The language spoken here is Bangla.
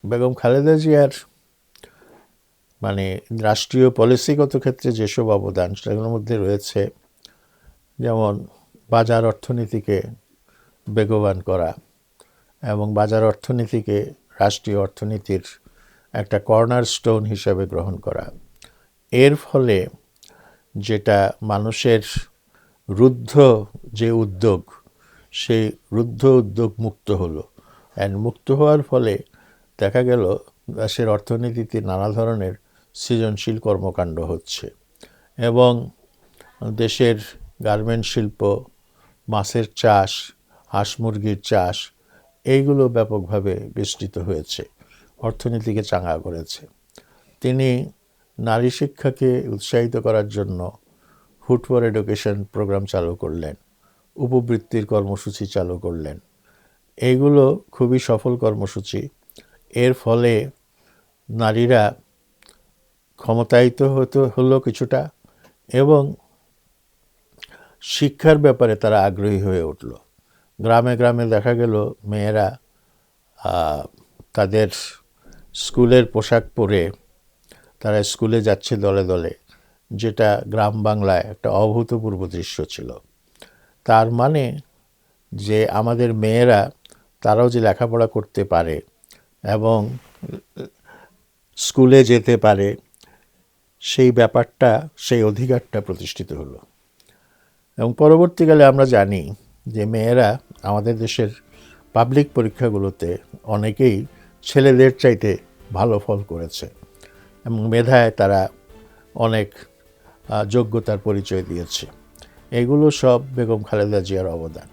বেগম খালেদা জিয়ার মানে রাষ্ট্রীয় পলিসিগত ক্ষেত্রে যেসব অবদান সেগুলোর মধ্যে রয়েছে যেমন বাজার অর্থনীতিকে বেগবান করা এবং বাজার অর্থনীতিকে রাষ্ট্রীয় অর্থনীতির একটা কর্নারস্টোন হিসাবে গ্রহণ করা। এর ফলে যেটা মানুষের রুদ্ধ যে উদ্যোগ, সেই রুদ্ধ উদ্যোগ মুক্ত হলো, অ্যান্ড মুক্ত হওয়ার ফলে দেখা গেল দেশের অর্থনীতিতে নানা ধরনের সৃজনশীল কর্মকাণ্ড হচ্ছে এবং দেশের গার্মেন্ট শিল্প, মাছের চাষ, হাঁস মুরগির চাষ এইগুলো ব্যাপকভাবে বিস্তৃত হয়েছে, অর্থনীতিকে চাঙ্গা করেছে। তিনি নারী শিক্ষাকে উৎসাহিত করার জন্য ফুড ফর এডুকেশন প্রোগ্রাম চালু করলেন, উপবৃত্তির কর্মসূচি চালু করলেন। এইগুলো খুবই সফল কর্মসূচি। এর ফলে নারীরা ক্ষমতায়িত হলো কিছুটা এবং শিক্ষার ব্যাপারে তারা আগ্রহী হয়ে উঠল। গ্রামে গ্রামে দেখা গেল মেয়েরা তাদের স্কুলের পোশাক পরে তারা স্কুলে যাচ্ছে দলে দলে, যেটা গ্রাম বাংলায় একটা অভূতপূর্ব দৃশ্য ছিল। তার মানে যে আমাদের মেয়েরা তারাও যে লেখাপড়া করতে পারে এবং স্কুলে যেতে পারে, সেই ব্যাপারটা, সেই অধিকারটা প্রতিষ্ঠিত হলো। এবং পরবর্তীকালে আমরা জানি যে মেয়েরা আমাদের দেশের পাবলিক পরীক্ষাগুলোতে অনেকেই ছেলেদের চাইতে ভালো ফল করেছে এবং মেধায় তারা অনেক যোগ্যতার পরিচয় দিয়েছে। এগুলো সব বেগম খালেদা জিয়ার অবদান।